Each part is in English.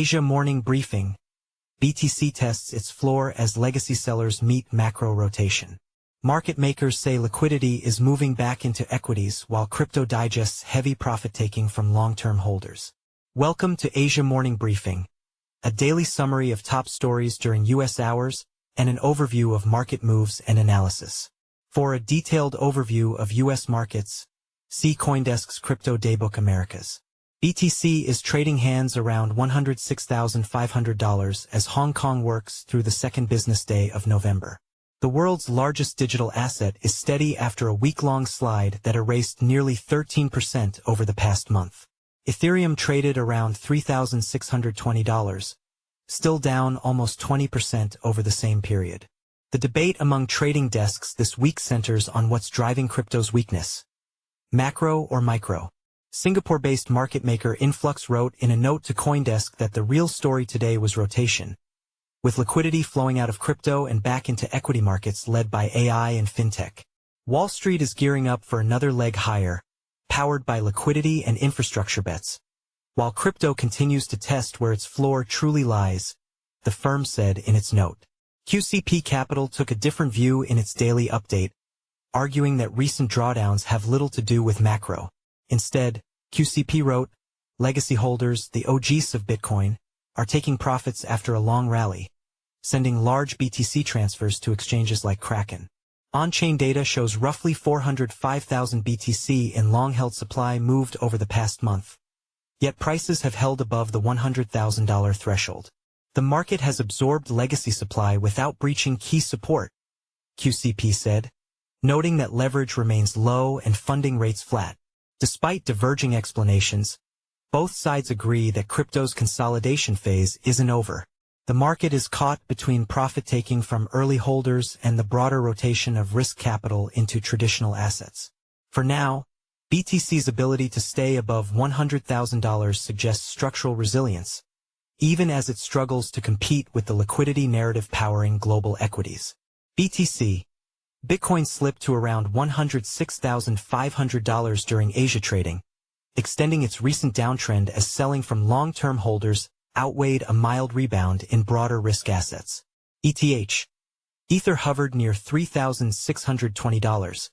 Asia Morning Briefing. BTC tests its floor as legacy sellers meet macro rotation. Market makers say liquidity is moving back into equities while crypto digests heavy profit-taking from long-term holders. Welcome to Asia Morning Briefing, a daily summary of top stories during U.S. hours and an overview of market moves and analysis. For a detailed overview of U.S. markets, see CoinDesk's Crypto Daybook Americas. BTC is trading hands around $106,500 as Hong Kong works through the second business day of November. The world's largest digital asset is steady after a week-long slide that erased nearly 13% over the past month. Ethereum traded around $3,620, still down almost 20% over the same period. The debate among trading desks this week centers on what's driving crypto's weakness. Macro or micro? Singapore-based market maker Enflux wrote in a note to CoinDesk that the real story today was rotation, with liquidity flowing out of crypto and back into equity markets led by AI and fintech. Wall Street is gearing up for another leg higher, powered by liquidity and infrastructure bets. While crypto continues to test where its floor truly lies, the firm said in its note. QCP Capital took a different view in its daily update, arguing that recent drawdowns have little to do with macro. Instead, QCP wrote, legacy holders, the OGs of Bitcoin, are taking profits after a long rally, sending large BTC transfers to exchanges like Kraken. On-chain data shows roughly 405,000 BTC in long-held supply moved over the past month. Yet prices have held above the $100,000 threshold. The market has absorbed legacy supply without breaching key support, QCP said, noting that leverage remains low and funding rates flat. Despite diverging explanations, both sides agree that crypto's consolidation phase isn't over. The market is caught between profit-taking from early holders and the broader rotation of risk capital into traditional assets. For now, BTC's ability to stay above $100,000 suggests structural resilience, even as it struggles to compete with the liquidity narrative powering global equities. BTC. Bitcoin slipped to around $106,500 during Asia trading, extending its recent downtrend as selling from long-term holders outweighed a mild rebound in broader risk assets. ETH. Ether hovered near $3,620,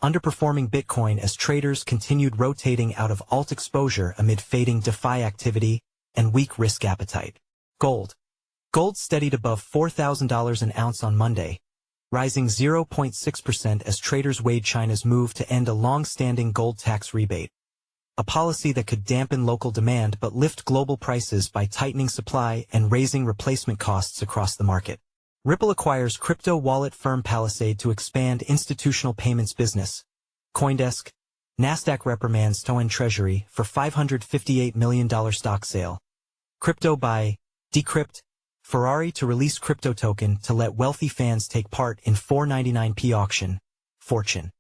underperforming Bitcoin as traders continued rotating out of alt exposure amid fading DeFi activity and weak risk appetite. Gold. Gold steadied above $4,000 an ounce on Monday, rising 0.6% as traders weighed China's move to end a long-standing gold tax rebate, a policy that could dampen local demand but lift global prices by tightening supply and raising replacement costs across the market. Ripple acquires crypto wallet firm Palisade to expand institutional payments business. CoinDesk. Nasdaq reprimands Toan Treasury for $558 million stock sale. Crypto buy. Decrypt. Ferrari to release crypto token to let wealthy fans take part in 499p auction. Fortune.